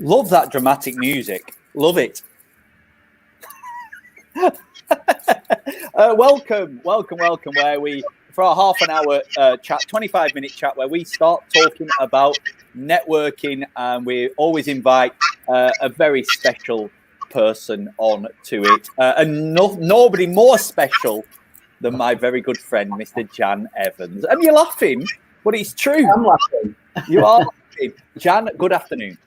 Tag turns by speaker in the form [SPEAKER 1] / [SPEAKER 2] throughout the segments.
[SPEAKER 1] Love that dramatic music. Love it. Welcome. Where we, for our half an hour chat, 25-minute chat, where we start talking about networking, and we always invite a very special person on to it, and nobody more special than my very good friend, Mr. Jan Evans. And you're laughing, but it's true.
[SPEAKER 2] I'm laughing.
[SPEAKER 1] You are laughing. Jan, good afternoon.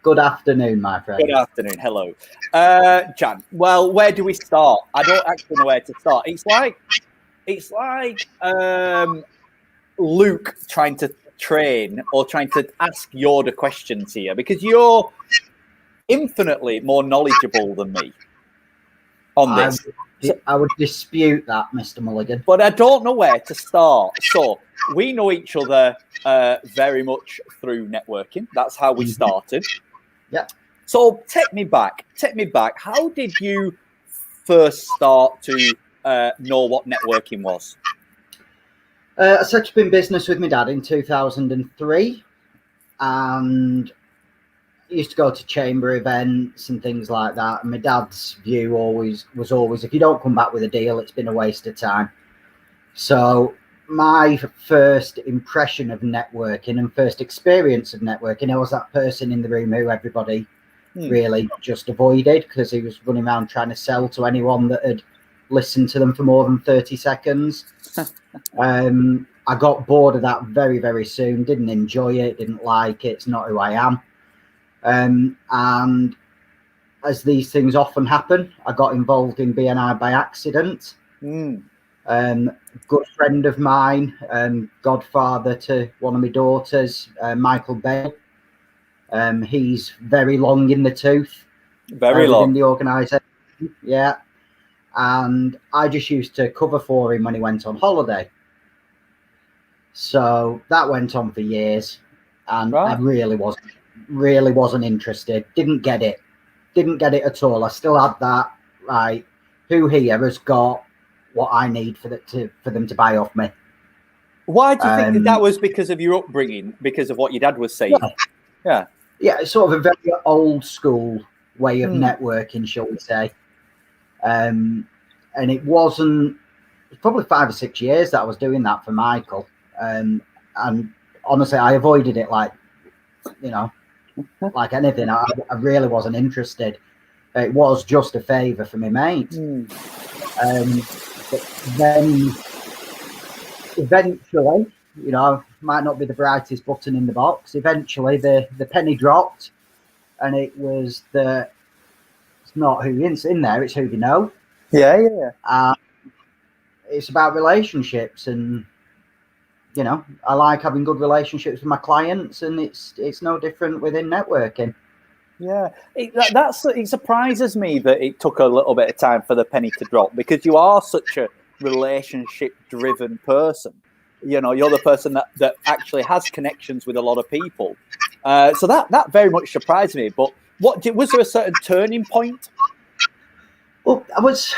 [SPEAKER 2] Good afternoon, my friend.
[SPEAKER 1] Good afternoon. Hello. Jan, well, where do we start? I don't actually know where to start. It's like Luke trying to train or trying to ask Yoda questions here, because you're infinitely more knowledgeable than me on this.
[SPEAKER 2] I would dispute that, Mr. Mulligan.
[SPEAKER 1] But I don't know where to start. So we know each other very much through networking. That's how we started.
[SPEAKER 2] Yeah.
[SPEAKER 1] So take me back. How did you first start to know what networking was?
[SPEAKER 2] I set up in business with my dad in 2003, and I used to go to chamber events and things like that. And my dad's view was always, if you don't come back with a deal, it's been a waste of time. So my first impression of networking and first experience of networking, I was that person in the room who everybody really just avoided, because he was running around trying to sell to anyone that had listened to them for more than 30 seconds. I got bored of that very, very soon, didn't enjoy it, didn't like it. It's not who I am. And as these things often happen, I got involved in BNI by accident. Good friend of mine, godfather to one of my daughters, Michael Bale. He's very long in the tooth.
[SPEAKER 1] Very long.
[SPEAKER 2] In the organisation. Yeah. And I just used to cover for him when he went on holiday. So that went on for years. And I really wasn't interested. Didn't get it at all. I still had that, right, who here has got what I need for them to buy off me.
[SPEAKER 1] Why do you think that was? Because of your upbringing, because of what your dad was saying? Yeah,
[SPEAKER 2] it's sort of a very old school way of networking, shall we say. And it was probably 5 or 6 years that I was doing that for Michael. And honestly, I avoided it like anything. I really wasn't interested. It was just a favour for my mate. But then eventually, might not be the brightest button in the box. Eventually, the penny dropped, and it was it's not who's in there; it's who you know.
[SPEAKER 1] Yeah.
[SPEAKER 2] It's about relationships, and I like having good relationships with my clients, and it's no different within networking.
[SPEAKER 1] Yeah, it surprises me that it took a little bit of time for the penny to drop, because you are such a relationship-driven person. You're the person that actually has connections with a lot of people. So that very much surprised me. But was there a certain turning point?
[SPEAKER 2] Well, I was,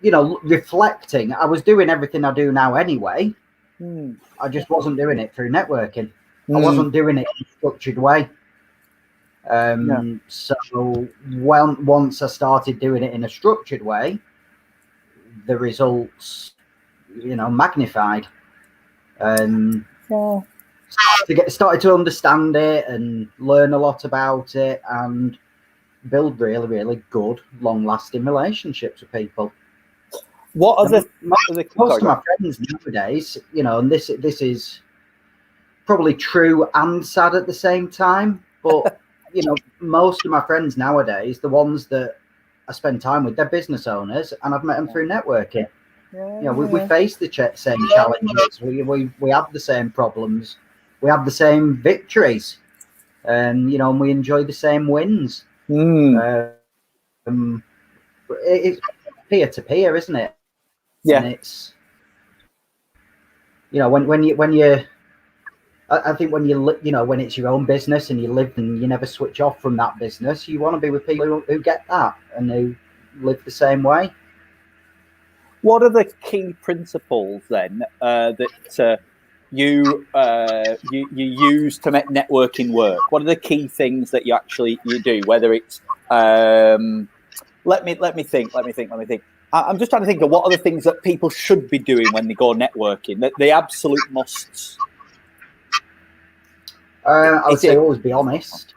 [SPEAKER 2] reflecting. I was doing everything I do now anyway. I just wasn't doing it through networking. I wasn't doing it in a structured way. So once I started doing it in a structured way, the results, magnified. Started to understand it and learn a lot about it, and build really, really good, long-lasting relationships with people. Most of my friends nowadays, and this is probably true and sad at the same time, but most of my friends nowadays, the ones that I spend time with, they're business owners, and I've met them through networking. We face the same challenges. We have the same problems. We have the same victories, and we enjoy the same wins. It's peer to peer, isn't it?
[SPEAKER 1] Yeah.
[SPEAKER 2] And it's when you I think when when it's your own business and you live and you never switch off from that business, you want to be with people who get that and who live the same way.
[SPEAKER 1] What are the key principles then that you use to make networking work? What are the key things that you do? Whether it's let me think. I'm just trying to think of what are the things that people should be doing when they go networking. The absolute musts.
[SPEAKER 2] I would say always be honest.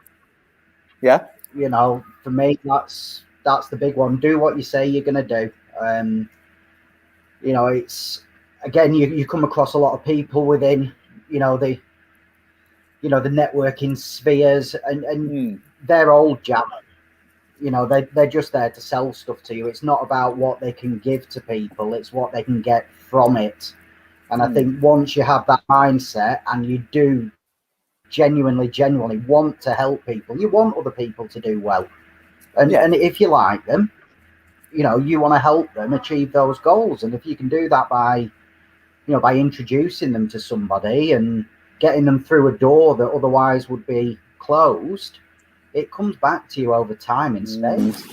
[SPEAKER 1] Yeah.
[SPEAKER 2] You know, for me, that's the big one. Do what you say you're going to do. You know, it's again, you come across a lot of people within, the networking spheres, and they're all jam. You know, they're just there to sell stuff to you. It's not about what they can give to people; it's what they can get from it. And I think once you have that mindset, and you do genuinely want to help people, you want other people to do well, and if you like them, you want to help them achieve those goals. And if you can do that by introducing them to somebody and getting them through a door that otherwise would be closed, it comes back to you over time in spades.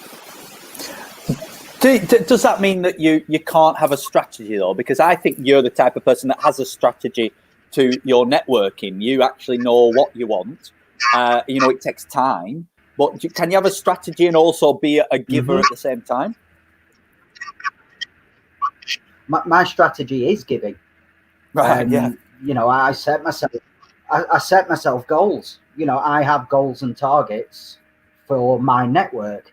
[SPEAKER 1] Does that mean that you can't have a strategy though? Because I think you're the type of person that has a strategy to your networking. You actually know what you want. It takes time, but can you have a strategy and also be a giver at the same time?
[SPEAKER 2] My strategy is giving.
[SPEAKER 1] Right.
[SPEAKER 2] I set myself goals. I have goals and targets for my network,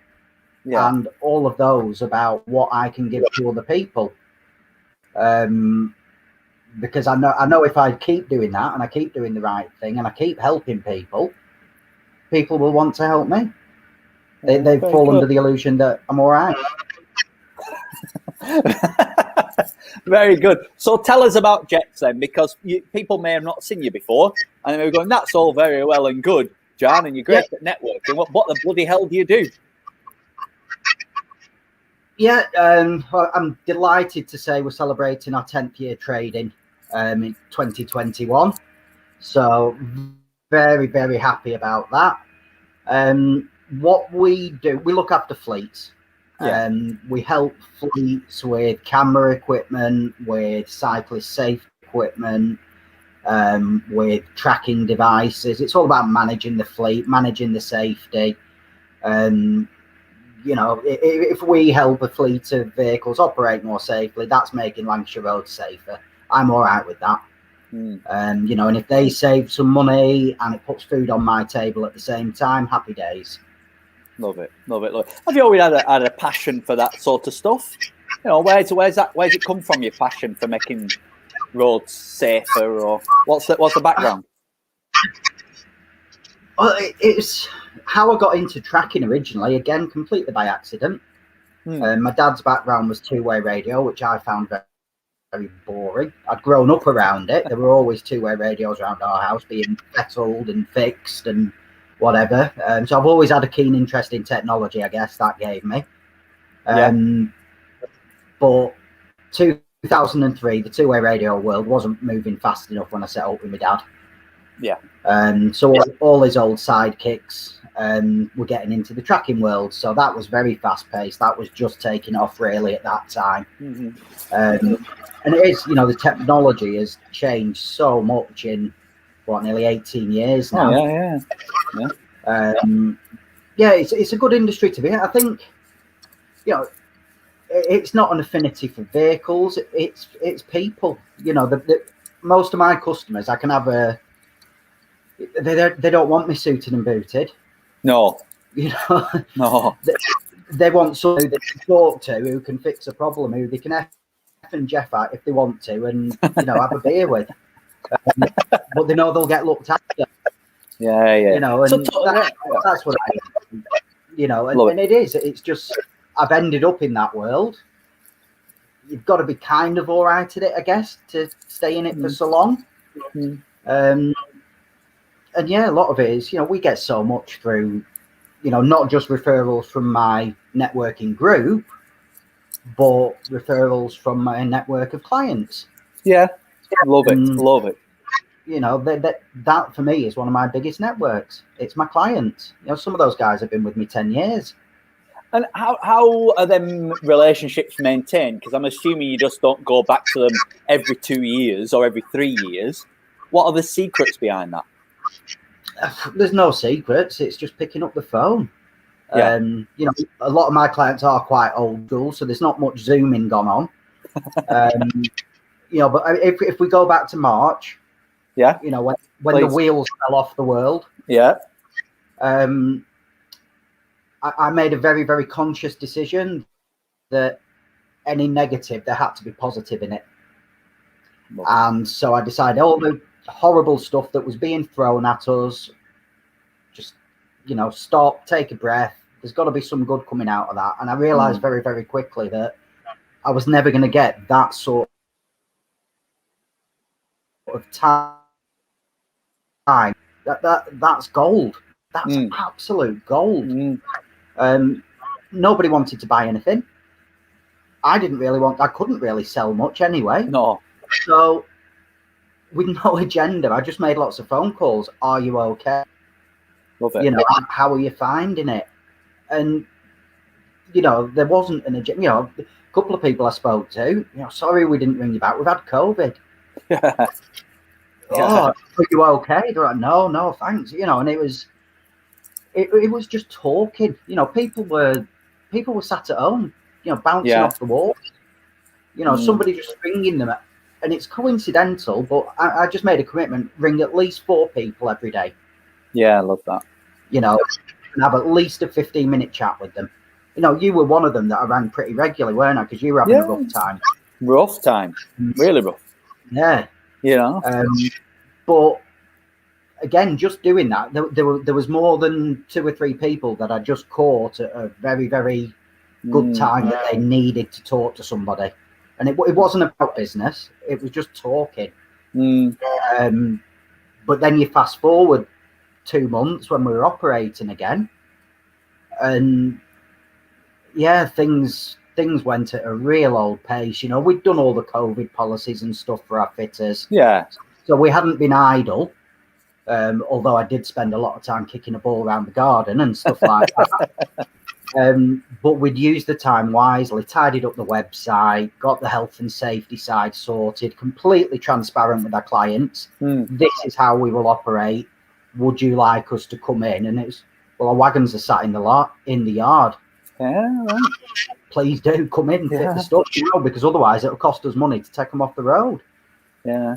[SPEAKER 2] and all of those about what I can give to other people. Because I know if I keep doing that and I keep doing the right thing and I keep helping people will want to help me. They fall under the illusion that I'm all right.
[SPEAKER 1] Very good. So tell us about Jets then, because people may have not seen you before, and they were going, "That's all very well and good, John, and you're great at networking. What the bloody hell do you do?"
[SPEAKER 2] Yeah, I'm delighted to say we're celebrating our 10th year trading in 2021. So very, very happy about that. What we do, we look after fleets. We help fleets with camera equipment, with cyclist safety equipment, with tracking devices. It's all about managing the fleet, managing the safety. If we help a fleet of vehicles operate more safely, that's making Lancashire roads safer. I'm all right with that. And if they save some money and it puts food on my table at the same time, happy days.
[SPEAKER 1] Love it. Have you always had a passion for that sort of stuff? Where's it come from? Your passion for making roads safer, or what's the background?
[SPEAKER 2] Well, it's how I got into tracking originally. Again, completely by accident. My dad's background was two-way radio, which I found very, very boring. I'd grown up around it. There were always two-way radios around our house, being settled and fixed and whatever. So I've always had a keen interest in technology, I guess that gave me. But 2003, the two-way radio world wasn't moving fast enough when I set up with my dad. So all his old sidekicks were getting into the tracking world. So that was very fast-paced. That was just taking off really at that time. And it is, the technology has changed so much in nearly 18 years now. It's a good industry to be in. I think, it's not an affinity for vehicles. It's people. Most of my customers, I can have they don't want me suited and booted.
[SPEAKER 1] No.
[SPEAKER 2] No. They want somebody they can talk to, who can fix a problem, who they can F and Jeff at if they want to, and have a beer with. But they know they'll get looked after. And that's what I and it is. It's just I've ended up in that world. You've got to be kind of all right at it, I guess, to stay in it for so long. And a lot of it is, we get so much through, not just referrals from my networking group, but referrals from my network of clients.
[SPEAKER 1] Love it.
[SPEAKER 2] That for me is one of my biggest networks. It's my clients. Some of those guys have been with me 10 years.
[SPEAKER 1] And how are them relationships maintained? Because I'm assuming you just don't go back to them every 2 years or every 3 years. What are the secrets behind that?
[SPEAKER 2] There's no secrets. It's just picking up the phone.
[SPEAKER 1] Yeah.
[SPEAKER 2] You know, a lot of my clients are quite old school, so there's not much Zooming gone on. You know, but if we go back to March,
[SPEAKER 1] Yeah,
[SPEAKER 2] you know, when the wheels fell off the world,
[SPEAKER 1] yeah,
[SPEAKER 2] I made a very, very conscious decision that any negative, there had to be positive in it. And so I decided all the horrible stuff that was being thrown at us, just, you know, stop, take a breath. There's got to be some good coming out of that. And I realized very, very quickly that I was never going to get that sort of time. That's gold. That's absolute gold. Nobody wanted to buy anything. I couldn't really sell much anyway.
[SPEAKER 1] No.
[SPEAKER 2] So with no agenda, I just made lots of phone calls. Are you okay?
[SPEAKER 1] Love it.
[SPEAKER 2] You know, how are you finding it? And, you know, there wasn't an agenda. You know, a couple of people I spoke to, you know, sorry we didn't ring you back. We've had COVID. Oh, are you okay? They're like, no, thanks. You know, and it was just talking. You know, people were sat at home, you know, bouncing off the wall. You know, somebody just ringing them. And it's coincidental, but I just made a commitment, ring at least 4 people every day.
[SPEAKER 1] Yeah, I love that.
[SPEAKER 2] You know, and have at least a 15-minute chat with them. You know, you were one of them that I rang pretty regularly, weren't I? Because you were having a rough time.
[SPEAKER 1] Rough time. Really rough.
[SPEAKER 2] Yeah.
[SPEAKER 1] You know?
[SPEAKER 2] But again, just doing that, there was more than 2 or 3 people that I just caught at a very, very good time that they needed to talk to somebody. And it wasn't about business. It was just talking. But then you fast forward 2 months when we were operating again. And yeah, things went at a real old pace. You know, we'd done all the COVID policies and stuff for our fitters.
[SPEAKER 1] Yeah.
[SPEAKER 2] So we hadn't been idle. Although I did spend a lot of time kicking a ball around the garden and stuff like that. But we'd used the time wisely, tidied up the website, got the health and safety side sorted, completely transparent with our clients. This is how we will operate. Would you like us to come in? And it's, well, our wagons are sat in the yard.
[SPEAKER 1] Yeah, right.
[SPEAKER 2] Please do come in, fit the stuff, you know, because otherwise it'll cost us money to take them off the road.
[SPEAKER 1] Yeah.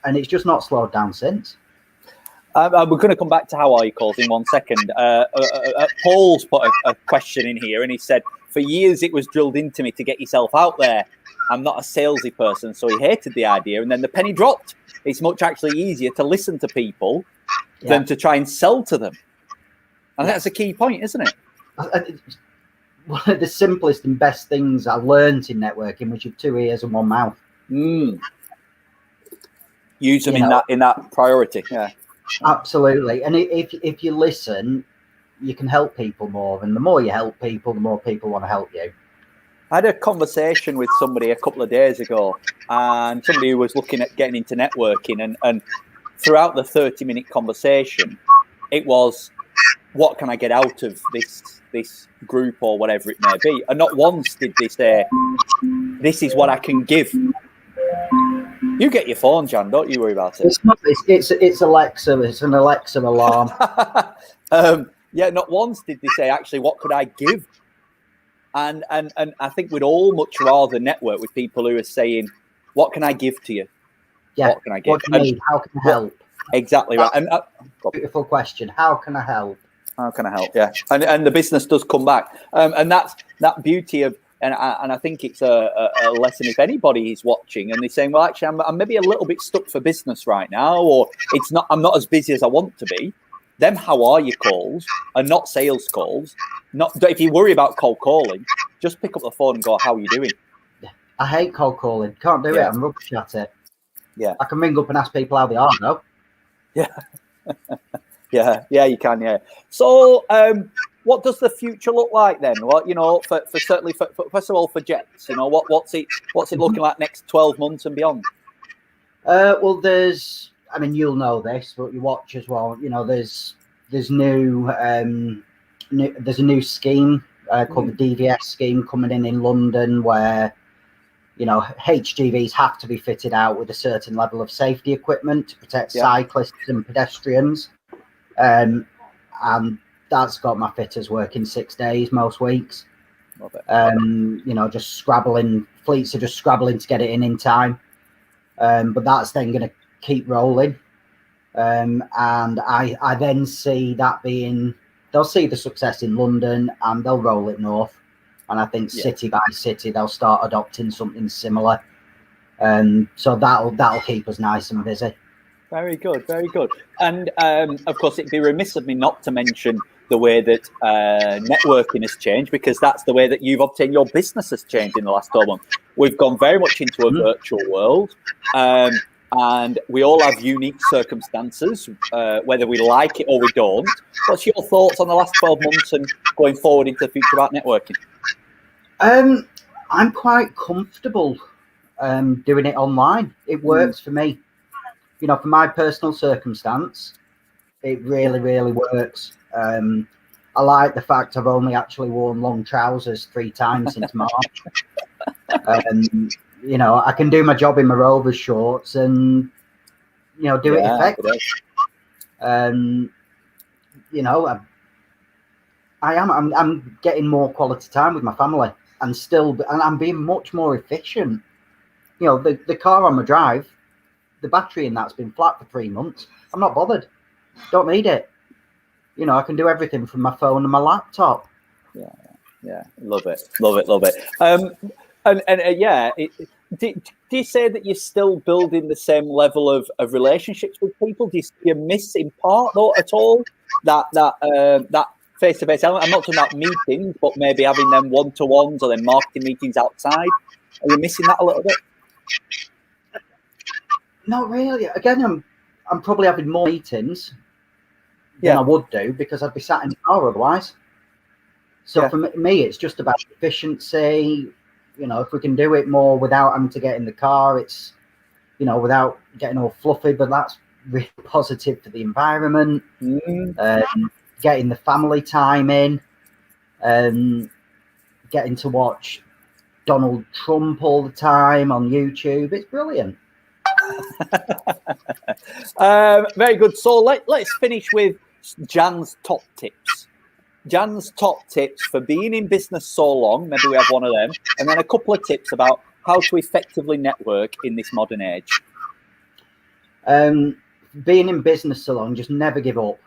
[SPEAKER 2] And it's just not slowed down since.
[SPEAKER 1] We're going to come back to how are you calls in 1 second. Paul's put a question in here, and he said, for years it was drilled into me to get yourself out there. I'm not a salesy person, so he hated the idea. And then the penny dropped. It's much actually easier to listen to people than to try and sell to them. And that's a key point, isn't it?
[SPEAKER 2] One of the simplest and best things I learned in networking was you have 2 ears and 1 mouth.
[SPEAKER 1] Use them in that priority. Yeah.
[SPEAKER 2] Absolutely. And if you listen, you can help people more. And the more you help people, the more people want to help you.
[SPEAKER 1] I had a conversation with somebody a couple of days ago, and somebody who was looking at getting into networking. And throughout the 30-minute conversation, it was, what can I get out of this group or whatever it may be? And not once did they say, this is what I can give. You get your phone, Jan. Don't you worry about it.
[SPEAKER 2] It's Alexa. It's an Alexa alarm.
[SPEAKER 1] Yeah, not once did they say, actually, what could I give? And I think we'd all much rather network with people who are saying, what can I give to you?
[SPEAKER 2] Yeah.
[SPEAKER 1] What can I give?
[SPEAKER 2] What do you need? How can I help?
[SPEAKER 1] Exactly right. And
[SPEAKER 2] beautiful question. How can I help?
[SPEAKER 1] How can I help? Yeah. And the business does come back. And that's that beauty of, and I think it's a lesson if anybody is watching and they're saying, well, actually, I'm maybe a little bit stuck for business right now, or I'm not as busy as I want to be. Them how are you calls are not sales calls. If you worry about cold calling, just pick up the phone and go, how are you doing?
[SPEAKER 2] I hate cold calling. Can't do it. I'm rubbish at it.
[SPEAKER 1] Yeah.
[SPEAKER 2] I can ring up and ask people how they are, though.
[SPEAKER 1] Yeah. Yeah, you can, yeah. So what does the future look like then? Well, you know, for certainly first of all for Jets, you know, what's it looking like next 12 months and beyond?
[SPEAKER 2] Well, I mean, you'll know this, but you watch as well. You know, there's a new scheme called the DVS scheme coming in London, where You know, HGVs have to be fitted out with a certain level of safety equipment to protect cyclists and pedestrians. And that's got my fitters working 6 days most weeks.
[SPEAKER 1] Love it.
[SPEAKER 2] You know, just scrabbling, fleets are just scrabbling to get it in time. But that's then going to keep rolling. And I then see that they'll see the success in London and they'll roll it north. And I think city by city, they'll start adopting something similar. So that'll keep us nice and busy.
[SPEAKER 1] Very good, very good. And of course, it'd be remiss of me not to mention the way that networking has changed, because that's the way that you've obtained your business has changed in the last 12 months. We've gone very much into a virtual world, and we all have unique circumstances, whether we like it or we don't. What's your thoughts on the last 12 months and going forward into the future about networking?
[SPEAKER 2] I'm quite comfortable doing it online. It works for me. You know, for my personal circumstance, it really, really works. I like the fact I've only actually worn long trousers 3 times since March. You know, I can do my job in my Rovers shorts and, you know, do it effectively. You know, I'm getting more quality time with my family and I'm being much more efficient. You know, the car on my drive, the battery in that's been flat for 3 months. I'm not bothered. Don't need it. You know, I can do everything from my phone and my laptop.
[SPEAKER 1] Yeah. Love it. Do you say that you're still building the same level of relationships with people? Do you miss in part though at all that face-to-face element? I'm not talking about meetings, but maybe having them one-to-ones or then marketing meetings outside. Are you missing that a little bit?
[SPEAKER 2] Not really. Again, I'm probably having more meetings than I would do because I'd be sat in the car otherwise. So for me, it's just about efficiency. You know, if we can do it more without having to get in the car, it's, you know, without getting all fluffy, but that's really positive for the environment. Getting the family time in, getting to watch Donald Trump all the time on YouTube. It's brilliant.
[SPEAKER 1] Very good. So let's finish with Jan's top tips. Jan's top tips for being in business so long. Maybe we have one of them, and then a couple of tips about how to effectively network in this modern age.
[SPEAKER 2] Being in business so long, just never give up.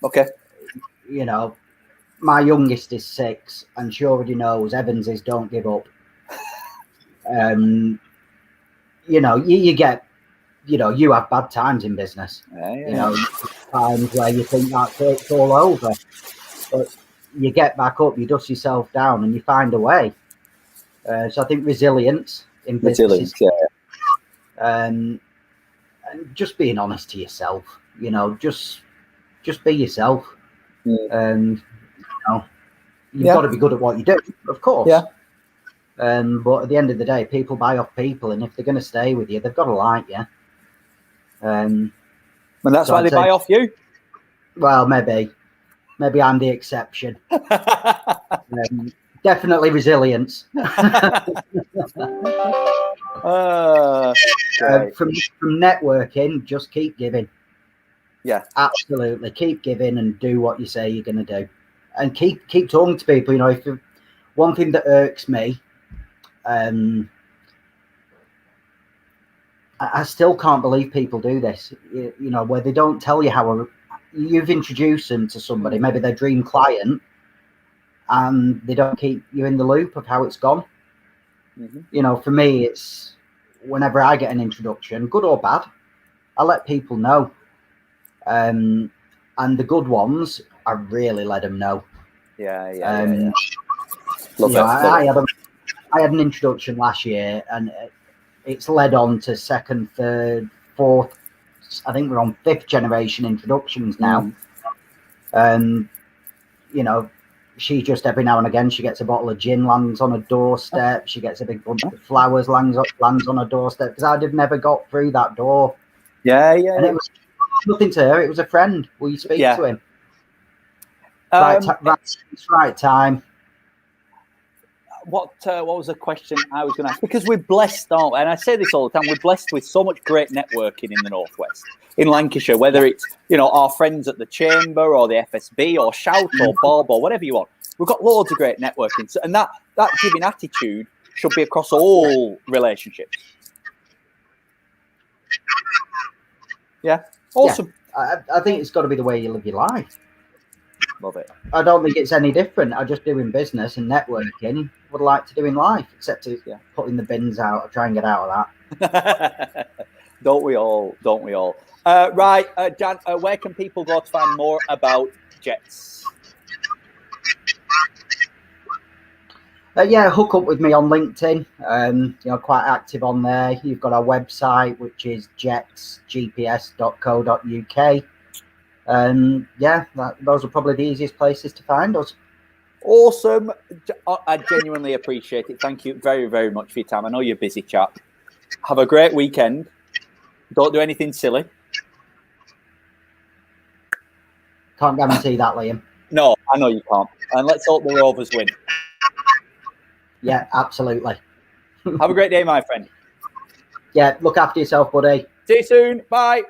[SPEAKER 1] Okay.
[SPEAKER 2] You know, my youngest is 6, and she already knows Evans is don't give up. You know, you get, you know, you have bad times in business. You know, times where you think that's it, it's all over. But you get back up, you dust yourself down, and you find a way. So I think resilience in business. And just being honest to yourself. You know, just be yourself. And you know, you've got to be good at what you do, of course. But at the end of the day, people buy off people, and if they're going to stay with you, they've got to like you. And
[SPEAKER 1] that's why they buy off you.
[SPEAKER 2] Well, maybe I'm the exception. Definitely resilience. From networking, just keep giving.
[SPEAKER 1] Yeah,
[SPEAKER 2] absolutely. Keep giving and do what you say you're going to do, and keep talking to people. You know, one thing that irks me, I still can't believe people do this. You know, where they don't tell you how you've introduced them to somebody, maybe their dream client, and they don't keep you in the loop of how it's gone. You know, for me, it's whenever I get an introduction, good or bad, I let people know. And the good ones, I really let them know.
[SPEAKER 1] Love
[SPEAKER 2] it. I had an introduction last year, and it's led on to 2nd, 3rd, 4th. I think we're on 5th generation introductions now. You know, she just every now and again she gets a bottle of gin, lands on a doorstep. She gets a big bunch of flowers, lands on a doorstep, because I'd have never got through that door. And it was nothing to her. It was a friend. Will you speak to him? Right time.
[SPEAKER 1] what was the question I was going to ask? Because we're blessed, aren't we? And I say this all the time. We're blessed with so much great networking in the Northwest, in Lancashire. Whether it's our friends at the Chamber or the FSB or Shout or Bob or whatever you want, we've got loads of great networking. So, and that giving attitude should be across all relationships. Yeah, awesome.
[SPEAKER 2] Yeah. I think it's got to be the way you live your life.
[SPEAKER 1] Love it.
[SPEAKER 2] I don't think it's any different. I just do in business and networking what I like to do in life, except to putting the bins out. I try and get out of
[SPEAKER 1] that. Don't we all? Right, Dan, where can people go to find more about Jets?
[SPEAKER 2] Hook up with me on LinkedIn. Quite active on there. You've got our website, which is jetsgps.co.uk. Those are probably the easiest places to find us.
[SPEAKER 1] Awesome. I genuinely appreciate it. Thank you very, very much for your time. I know you're a busy chap. Have a great weekend. Don't do anything silly.
[SPEAKER 2] Can't guarantee that, Liam.
[SPEAKER 1] No, I know you can't. And let's hope the Rovers win.
[SPEAKER 2] Yeah, absolutely.
[SPEAKER 1] Have a great day, my friend.
[SPEAKER 2] Yeah, look after yourself, buddy.
[SPEAKER 1] See you soon. Bye.